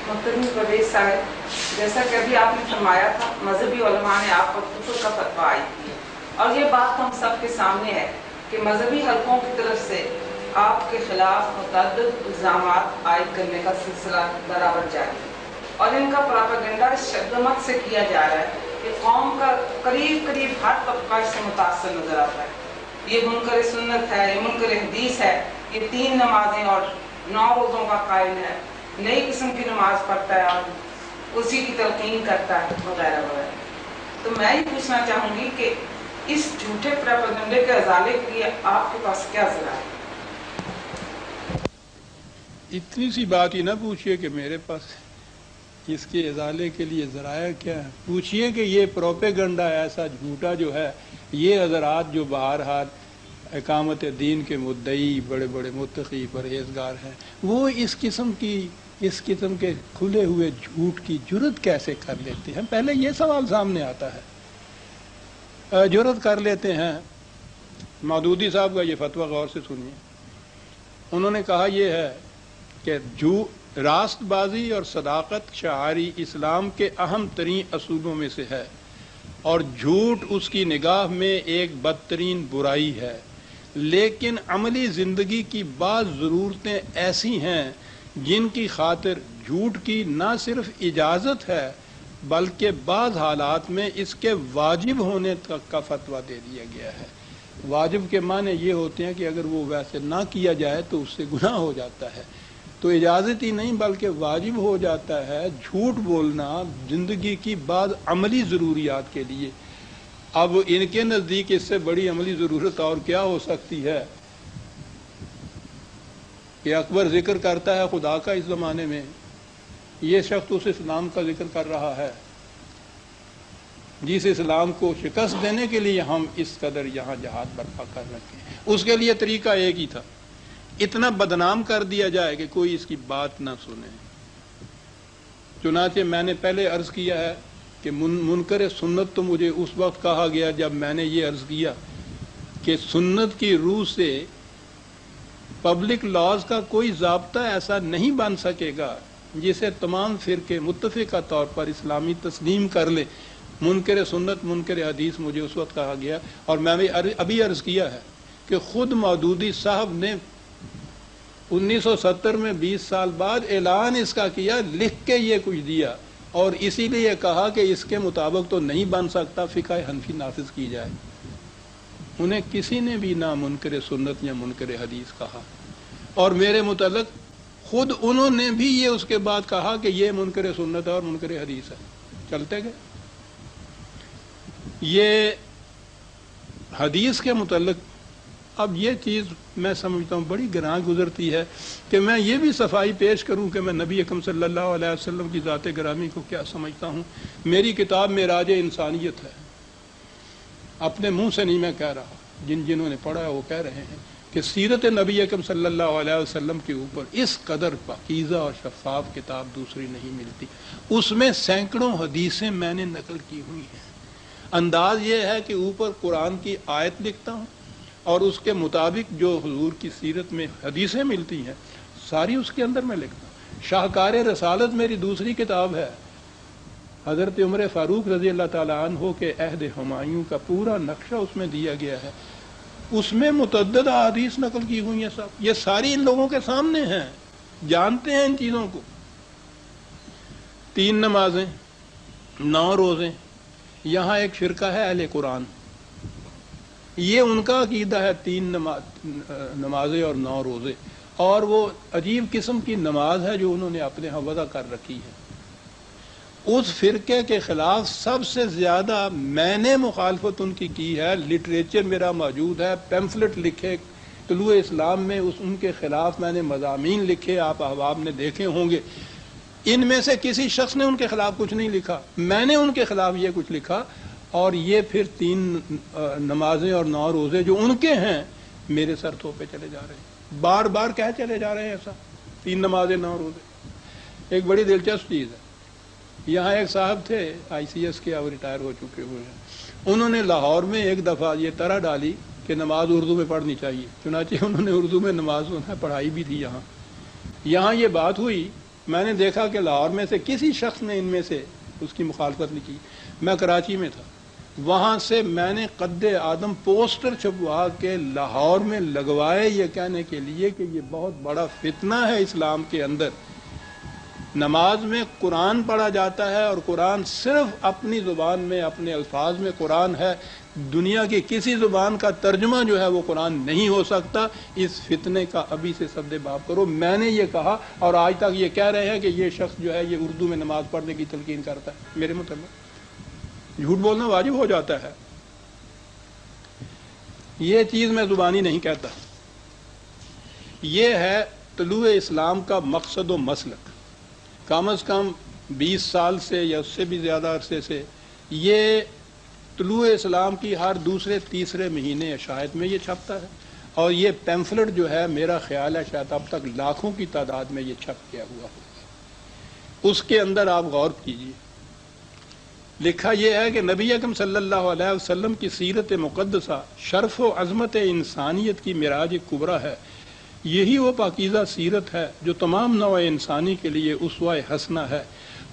محترم پرویز صاحب، جیسا کہ ابھی آپ نے فرمایا تھا، مذہبی علماء نے آپ پر کفر کا فتویٰ عائد کیا، اور یہ بات ہم سب کے سامنے ہے کہ مذہبی حلقوں کی طرف سے آپ کے خلاف متعدد الزامات عائد کرنے کا سلسلہ برابر جاری ہے، اور ان کا پراپیگنڈا اس شدت سے کیا جا رہا ہے کہ قوم کا قریب ہر طبقہ اس سے متاثر نظر آتا ہے۔ یہ منکر سنت ہے، یہ منکر حدیث ہے، یہ 3 نمازیں اور 9 روزوں کا قائل ہے، نئی قسم کی نماز پڑھتا ہے اور اسی کی تلقین کرتا ہے، وغیرہ وغیرہ۔ تو میں یہ پوچھنا چاہوں گی کہ اس جھوٹے پروپیگنڈے کے ازالے کے لیے آپ کے پاس کیا ذرائع ہے؟ اتنی سی بات ہی نہ پوچھئے کہ میرے پاس اس کے ازالے کے لیے ذرائع کیا ہے، پوچھئے کہ یہ پروپیگنڈا ایسا جھوٹا جو ہے، یہ حضرات جو بہرحال اقامت دین کے مدعی بڑے بڑے متقی پرہیزگار ہیں، وہ اس قسم کے کھلے ہوئے جھوٹ کی جرت کیسے کر لیتے ہیں؟ پہلے یہ سوال سامنے آتا ہے۔ جرت کر لیتے ہیں۔ مودودی صاحب کا یہ فتویٰ غور سے سنیے۔ انہوں نے کہا یہ ہے کہ راست بازی اور صداقت شعاری اسلام کے اہم ترین اصولوں میں سے ہے، اور جھوٹ اس کی نگاہ میں ایک بدترین برائی ہے، لیکن عملی زندگی کی بعض ضرورتیں ایسی ہیں جن کی خاطر جھوٹ کی نہ صرف اجازت ہے بلکہ بعض حالات میں اس کے واجب ہونے تک کا فتویٰ دے دیا گیا ہے۔ واجب کے معنی یہ ہوتے ہیں کہ اگر وہ ویسے نہ کیا جائے تو اس سے گناہ ہو جاتا ہے، تو اجازت ہی نہیں بلکہ واجب ہو جاتا ہے جھوٹ بولنا زندگی کی بعض عملی ضروریات کے لیے۔ اب ان کے نزدیک اس سے بڑی عملی ضرورت اور کیا ہو سکتی ہے کہ اکبر ذکر کرتا ہے خدا کا اس زمانے میں، یہ شخص اس اسلام کا ذکر کر رہا ہے جس اسلام کو شکست دینے کے لیے ہم اس قدر یہاں جہاد برپا کر رکھے ہیں۔ اس کے لیے طریقہ ایک ہی تھا، اتنا بدنام کر دیا جائے کہ کوئی اس کی بات نہ سنے۔ چنانچہ میں نے پہلے عرض کیا ہے کہ منکر سنت تو مجھے اس وقت کہا گیا جب میں نے یہ عرض کیا کہ سنت کی روح سے پبلک لاز کا کوئی ضابطہ ایسا نہیں بن سکے گا جسے تمام فرقے متفقہ طور پر اسلامی تسلیم کر لے۔ منکر سنت منکر حدیث مجھے اس وقت کہا گیا، اور میں نے ابھی عرض کیا ہے کہ خود مودودی صاحب نے 1970 میں 20 سال بعد اعلان اس کا کیا، لکھ کے یہ کچھ دیا، اور اسی لیے کہا کہ اس کے مطابق تو نہیں بن سکتا، فقہ حنفی نافذ کی جائے۔ انہیں کسی نے بھی نہ منکر سنت یا منکر حدیث کہا، اور میرے متعلق خود انہوں نے بھی یہ اس کے بعد کہا کہ یہ منکر سنت اور منکر حدیث ہے۔ چلتے گئے۔ یہ حدیث کے متعلق اب یہ چیز میں سمجھتا ہوں بڑی گراں گزرتی ہے کہ میں یہ بھی صفائی پیش کروں کہ میں نبی اکرم صلی اللہ علیہ وسلم کی ذات گرامی کو کیا سمجھتا ہوں۔ میری کتاب معراج انسانیت ہے، اپنے منہ سے نہیں میں کہہ رہا، جنہوں نے پڑھا ہے وہ کہہ رہے ہیں کہ سیرت نبی اکرم صلی اللہ علیہ وسلم کے اوپر اس قدر پاکیزہ اور شفاف کتاب دوسری نہیں ملتی۔ اس میں سینکڑوں حدیثیں میں نے نقل کی ہوئی ہیں۔ انداز یہ ہے کہ اوپر قرآن کی آیت لکھتا ہوں اور اس کے مطابق جو حضور کی سیرت میں حدیثیں ملتی ہیں ساری اس کے اندر میں لکھتا ہوں۔ شاہکار رسالت میری دوسری کتاب ہے، حضرت عمر فاروق رضی اللہ تعالیٰ عنہ کے عہد ہمایوں کا پورا نقشہ اس میں دیا گیا ہے، اس میں متعدد احادیث نقل کی ہوئی ہیں۔ سب یہ ساری ان لوگوں کے سامنے ہیں، جانتے ہیں ان چیزوں کو۔ 3 نمازیں، 9 روزے۔ یہاں ایک فرقہ ہے اہل قرآن، یہ ان کا عقیدہ ہے 3 نمازیں اور 9 روزے، اور وہ عجیب قسم کی نماز ہے جو انہوں نے اپنے ہاں وضع کر رکھی ہے۔ اس فرقے کے خلاف سب سے زیادہ میں نے مخالفت ان کی ہے، لٹریچر میرا موجود ہے، پیمفلٹ لکھے طلوع اسلام میں ان کے خلاف میں نے مضامین لکھے، آپ احباب نے دیکھے ہوں گے۔ ان میں سے کسی شخص نے ان کے خلاف کچھ نہیں لکھا، میں نے ان کے خلاف یہ کچھ لکھا، اور یہ پھر 3 نمازیں اور 9 روزے جو ان کے ہیں میرے سر تھوپے چلے جا رہے ہیں، بار بار کہہ چلے جا رہے ہیں ایسا 3 نمازیں 9 روزے۔ ایک بڑی دلچسپ چیز ہے، یہاں ایک صاحب تھے ICS کے، اب ریٹائر ہو چکے ہوئے ہیں، انہوں نے لاہور میں ایک دفعہ یہ طرح ڈالی کہ نماز اردو میں پڑھنی چاہیے، چنانچہ انہوں نے اردو میں نماز پڑھائی بھی تھی۔ یہاں یہ بات ہوئی، میں نے دیکھا کہ لاہور میں سے کسی شخص نے ان میں سے اس کی مخالفت نہیں کی. میں کراچی میں تھا, وہاں سے میں نے قد آدم پوسٹر چھپوا کے لاہور میں لگوائے یہ کہنے کے لیے کہ یہ بہت بڑا فتنہ ہے اسلام کے اندر. نماز میں قرآن پڑھا جاتا ہے اور قرآن صرف اپنی زبان میں, اپنے الفاظ میں قرآن ہے, دنیا کی کسی زبان کا ترجمہ جو ہے وہ قرآن نہیں ہو سکتا. اس فتنے کا ابھی سے سد باب کرو. میں نے یہ کہا اور آج تک یہ کہہ رہے ہیں کہ یہ شخص جو ہے یہ اردو میں نماز پڑھنے کی تلقین کرتا ہے. میرے مطلب جھوٹ بولنا واجب ہو جاتا ہے. یہ چیز میں زبانی نہیں کہتا. یہ ہے طلوع اسلام کا مقصد و مسلک. کم از کم 20 سال سے یا اس سے بھی زیادہ عرصے سے یہ طلوع اسلام کی ہر دوسرے تیسرے مہینے یا شاید میں یہ چھپتا ہے. اور یہ پیمفلٹ جو ہے میرا خیال ہے شاید اب تک لاکھوں کی تعداد میں یہ چھپ گیا ہوا ہوگا. اس کے اندر آپ غور کیجیے, لکھا یہ ہے کہ نبی اکرم صلی اللہ علیہ وسلم کی سیرت مقدسہ شرف و عظمت انسانیت کی معراج کبریٰ ہے. یہی وہ پاکیزہ سیرت ہے جو تمام نوع انسانی کے لیے اسوہ حسنہ ہے.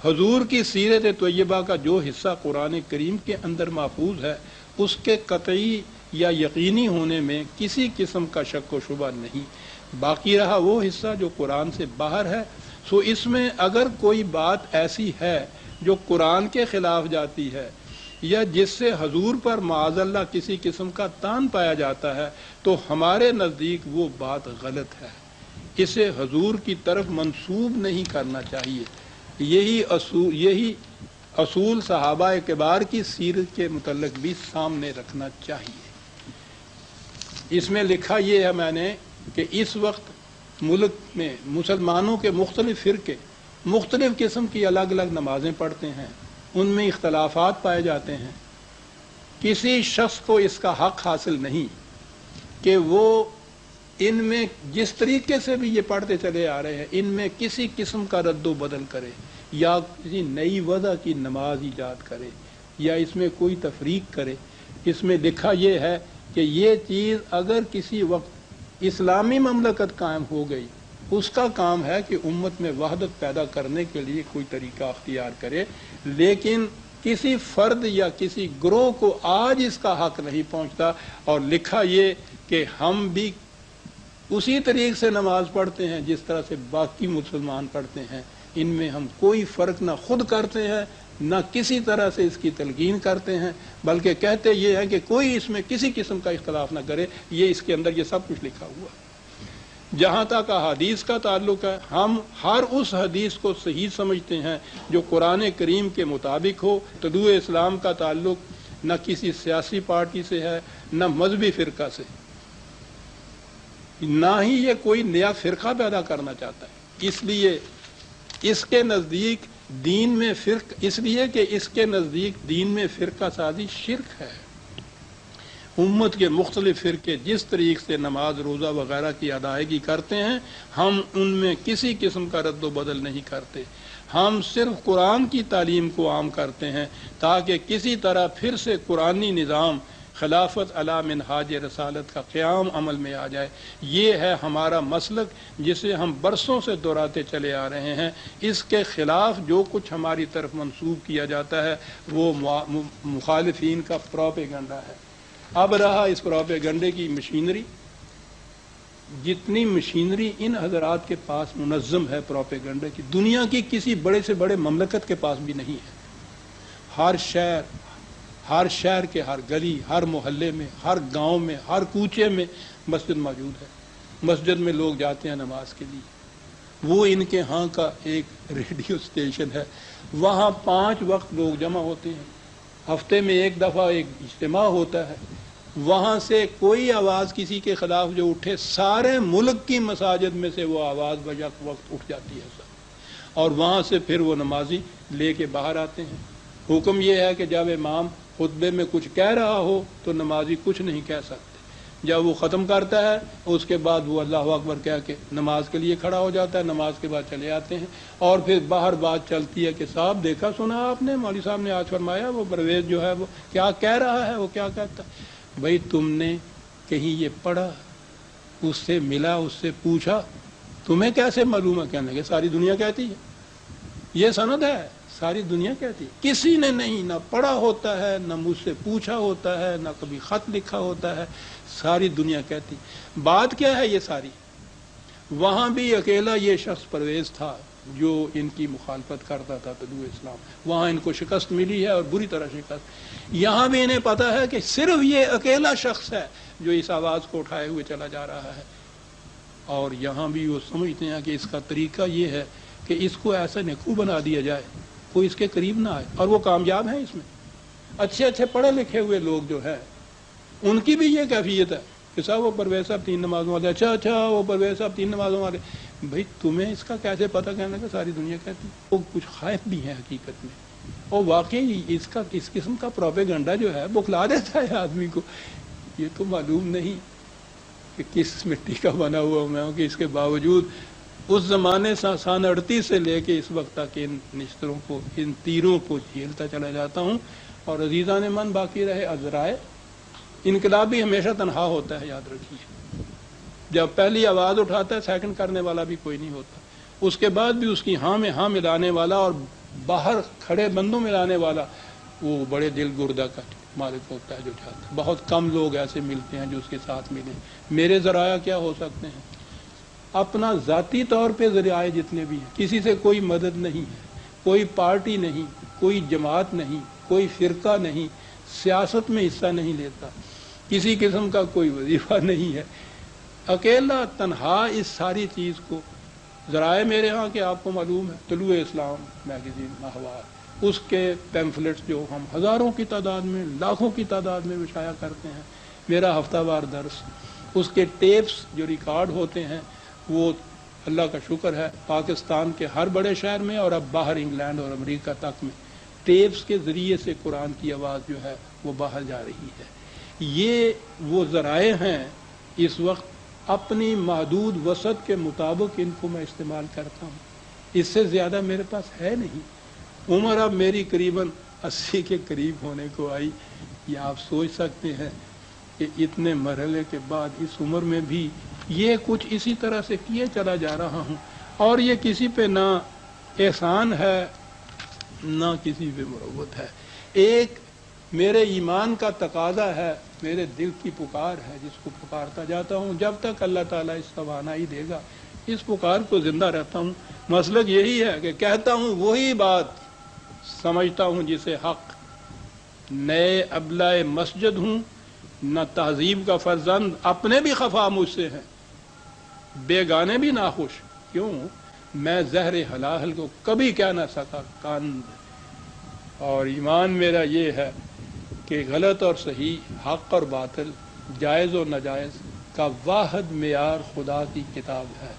حضور کی سیرت طیبہ کا جو حصہ قرآن کریم کے اندر محفوظ ہے اس کے قطعی یا یقینی ہونے میں کسی قسم کا شک و شبہ نہیں. باقی رہا وہ حصہ جو قرآن سے باہر ہے, سو اس میں اگر کوئی بات ایسی ہے جو قرآن کے خلاف جاتی ہے یا جس سے حضور پر معاذ اللہ کسی قسم کا تان پایا جاتا ہے تو ہمارے نزدیک وہ بات غلط ہے. اسے حضور کی طرف منسوب نہیں کرنا چاہیے. یہی اصول صحابہ کبار کی سیرت کے متعلق بھی سامنے رکھنا چاہیے. اس میں لکھا یہ ہے میں نے کہ اس وقت ملک میں مسلمانوں کے مختلف فرقے مختلف قسم کی الگ الگ نمازیں پڑھتے ہیں, ان میں اختلافات پائے جاتے ہیں. کسی شخص کو اس کا حق حاصل نہیں کہ وہ ان میں جس طریقے سے بھی یہ پڑھتے چلے آ رہے ہیں ان میں کسی قسم کا رد و بدل کرے یا کسی نئی وضع کی نماز ایجاد کرے یا اس میں کوئی تفریق کرے. اس میں لکھا یہ ہے کہ یہ چیز اگر کسی وقت اسلامی مملکت قائم ہو گئی اس کا کام ہے کہ امت میں وحدت پیدا کرنے کے لیے کوئی طریقہ اختیار کرے, لیکن کسی فرد یا کسی گروہ کو آج اس کا حق نہیں پہنچتا. اور لکھا یہ کہ ہم بھی اسی طریقے سے نماز پڑھتے ہیں جس طرح سے باقی مسلمان پڑھتے ہیں. ان میں ہم کوئی فرق نہ خود کرتے ہیں نہ کسی طرح سے اس کی تلقین کرتے ہیں, بلکہ کہتے یہ ہے کہ کوئی اس میں کسی قسم کا اختلاف نہ کرے. یہ اس کے اندر یہ سب کچھ لکھا ہوا ہے. جہاں تک احادیث کا تعلق ہے, ہم ہر اس حدیث کو صحیح سمجھتے ہیں جو قرآن کریم کے مطابق ہو. طلوع اسلام کا تعلق نہ کسی سیاسی پارٹی سے ہے نہ مذہبی فرقہ سے, نہ ہی یہ کوئی نیا فرقہ پیدا کرنا چاہتا ہے. اس لیے اس کے نزدیک دین میں فرقہ سازی شرک ہے. امت کے مختلف فرقے جس طریقے سے نماز روزہ وغیرہ کی ادائیگی کرتے ہیں ہم ان میں کسی قسم کا رد و بدل نہیں کرتے. ہم صرف قرآن کی تعلیم کو عام کرتے ہیں تاکہ کسی طرح پھر سے قرآنی نظام خلافت علی منہاج رسالت کا قیام عمل میں آ جائے. یہ ہے ہمارا مسلک جسے ہم برسوں سے دہراتے چلے آ رہے ہیں. اس کے خلاف جو کچھ ہماری طرف منسوب کیا جاتا ہے وہ مخالفین کا پروپیگنڈا ہے. اب رہا اس پروپیگنڈے کی مشینری. جتنی مشینری ان حضرات کے پاس منظم ہے پروپیگنڈے کی, دنیا کی کسی بڑے سے بڑے مملکت کے پاس بھی نہیں ہے. ہر شہر کے ہر گلی, ہر محلے میں, ہر گاؤں میں, ہر کوچے میں مسجد موجود ہے. مسجد میں لوگ جاتے ہیں نماز کے لیے. وہ ان کے ہاں کا ایک ریڈیو اسٹیشن ہے, وہاں 5 وقت لوگ جمع ہوتے ہیں. ہفتے میں ایک دفعہ ایک اجتماع ہوتا ہے. وہاں سے کوئی آواز کسی کے خلاف جو اٹھے سارے ملک کی مساجد میں سے وہ آواز بیک وقت اٹھ جاتی ہے سب, اور وہاں سے پھر وہ نمازی لے کے باہر آتے ہیں. حکم یہ ہے کہ جب امام خطبے میں کچھ کہہ رہا ہو تو نمازی کچھ نہیں کہہ سکتے. جب وہ ختم کرتا ہے اس کے بعد وہ اللہ اکبر کہہ کے نماز کے لیے کھڑا ہو جاتا ہے. نماز کے بعد چلے آتے ہیں اور پھر باہر بات چلتی ہے کہ صاحب دیکھا سنا آپ نے, مولوی صاحب نے آج فرمایا وہ پرویز جو ہے وہ کیا کہہ رہا ہے, وہ کیا کہتا ہے. بھائی تم نے کہیں یہ پڑھا, اس سے ملا, اس سے پوچھا, تمہیں کیسے معلوم ہے؟ کہنے کہ ساری دنیا کہتی ہے، یہ سند ہے، ساری دنیا کہتی ہے، کسی نے نہیں نہ پڑھا ہوتا ہے، نہ مجھ سے پوچھا ہوتا ہے، نہ کبھی خط لکھا ہوتا ہے، ساری دنیا کہتی۔ بات کیا ہے یہ ساری؟ وہاں بھی اکیلا یہ شخص پرویز تھا جو ان کی مخالفت کرتا تھا طلوع اسلام، وہاں ان کو شکست ملی ہے اور بری طرح شکست۔ یہاں بھی انہیں پتا ہے کہ صرف یہ اکیلا شخص ہے جو اس آواز کو اٹھائے ہوئے چلا جا رہا ہے، اور یہاں بھی وہ سمجھتے ہیں کہ اس کا طریقہ یہ ہے کہ اس کو ایسا نکو بنا دیا جائے کوئی اس کے قریب نہ آئے، اور وہ کامیاب ہیں اس میں۔ اچھے اچھے پڑھے لکھے ہوئے لوگ جو ہیں ان کی بھی یہ کیفیت ہے کہ صاحب وہ پرویز صاحب 3 نمازوں والے، اچھا وہ پرویز صاحب 3 نمازوں والے، بھائی تمہیں اس کا کیسے پتہ؟ کہنے کہ ساری دنیا کہتی۔ وہ کچھ خائف بھی ہیں حقیقت میں، اور واقعی اس قسم کا پروپیگنڈا جو ہے بخلا دیتا ہے آدمی کو۔ یہ تو معلوم نہیں کہ کس مٹی کا بنا ہوا میں ہوں کہ اس کے باوجود اس زمانے سن 38 سے لے کے اس وقت تک ان نشتروں کو، ان تیروں کو جھیلتا چلا جاتا ہوں۔ اور عزیزان من باقی رہے عذرائے، انقلاب بھی ہمیشہ تنہا ہوتا ہے، یاد رکھیے۔ جب پہلی آواز اٹھاتا ہے سیکنڈ کرنے والا بھی کوئی نہیں ہوتا، اس کے بعد بھی اس کی ہاں میں ہاں ملانے والا اور باہر کھڑے بندوں ملانے والا وہ بڑے دل گردہ کا مالک ہوتا ہے جو چاہتا ہے۔ بہت کم لوگ ایسے ملتے ہیں جو اس کے ساتھ ملیں۔ میرے ذرائع کیا ہو سکتے ہیں؟ اپنا ذاتی طور پہ ذرائع جتنے بھی ہیں، کسی سے کوئی مدد نہیں ہے، کوئی پارٹی نہیں، کوئی جماعت نہیں، کوئی فرقہ نہیں، سیاست میں حصہ نہیں لیتا، کسی قسم کا کوئی وظیفہ نہیں ہے، اکیلا تنہا اس ساری چیز کو۔ ذرائع میرے ہاں کہ آپ کو معلوم ہے طلوع اسلام میگزین ماہوار، اس کے پیمفلٹس جو ہم ہزاروں کی تعداد میں، لاکھوں کی تعداد میں شائع کرتے ہیں، میرا ہفتہ وار درس، اس کے ٹیپس جو ریکارڈ ہوتے ہیں، وہ اللہ کا شکر ہے پاکستان کے ہر بڑے شہر میں اور اب باہر انگلینڈ اور امریکہ تک میں ٹیپس کے ذریعے سے قرآن کی آواز جو ہے وہ باہر جا رہی ہے۔ یہ وہ ذرائع ہیں، اس وقت اپنی محدود وسعت کے مطابق ان کو میں استعمال کرتا ہوں، اس سے زیادہ میرے پاس ہے نہیں۔ عمر اب میری قریباً 80 کے قریب ہونے کو آئی۔ یہ آپ سوچ سکتے ہیں کہ اتنے مرحلے کے بعد اس عمر میں بھی یہ کچھ اسی طرح سے کیے چلا جا رہا ہوں، اور یہ کسی پہ نہ احسان ہے نہ کسی پہ مروت ہے۔ ایک میرے ایمان کا تقاضا ہے، میرے دل کی پکار ہے جس کو پکارتا جاتا ہوں، جب تک اللہ تعالیٰ اس توانائی دے گا اس پکار کو زندہ رہتا ہوں۔ مسلک یہی ہے کہ کہتا ہوں وہی بات، سمجھتا ہوں جسے حق، نئے ابلہ مسجد ہوں، نہ تہذیب کا فرزند، اپنے بھی خفا مجھ سے ہیں، بیگانے بھی ناخوش، کیوں؟ میں زہر حلال کو کبھی کہہ نہ سکا کان۔ اور ایمان میرا یہ ہے کہ غلط اور صحیح، حق اور باطل، جائز اور ناجائز کا واحد معیار خدا کی کتاب ہے۔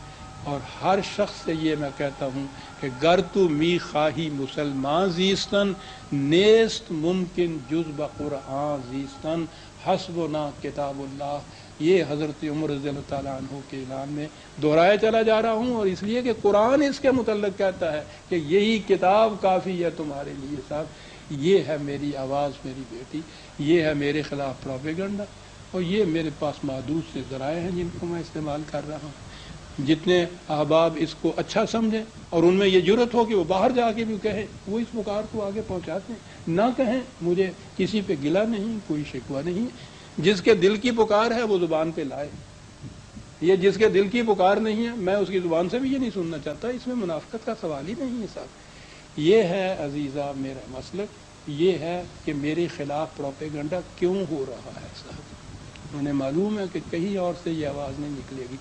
اور ہر شخص سے یہ میں کہتا ہوں کہ گر تو می خواہی مسلمان زیستن، نیست ممکن جز بقرآن زیستن، حسبنا کتاب اللہ۔ یہ حضرت عمر رضی اللہ تعالیٰ عنہ کے اعلان میں دہرایا چلا جا رہا ہوں، اور اس لیے کہ قرآن اس کے متعلق کہتا ہے کہ یہی کتاب کافی ہے تمہارے لیے صاحب۔ یہ ہے میری آواز، میری بیٹی، یہ ہے میرے خلاف پروپیگنڈا، اور یہ میرے پاس محدود سے ذرائع ہیں جن کو میں استعمال کر رہا ہوں۔ جتنے احباب اس کو اچھا سمجھیں اور ان میں یہ جرت ہو کہ وہ باہر جا کے بھی کہیں، وہ اس پکار کو آگے پہنچاتے ہیں، نہ کہیں، مجھے کسی پہ گلہ نہیں، کوئی شکوہ نہیں۔ جس کے دل کی پکار ہے وہ زبان پہ لائے، یہ جس کے دل کی پکار نہیں ہے میں اس کی زبان سے بھی یہ نہیں سننا چاہتا، اس میں منافقت کا سوال ہی نہیں ہے صاحب۔ یہ ہے عزیزہ میرا مسلک، یہ ہے کہ میرے خلاف پروپیگنڈا کیوں ہو رہا ہے صاحب۔ انہیں معلوم ہے کہ کہیں اور سے یہ آواز نہیں نکلے گی،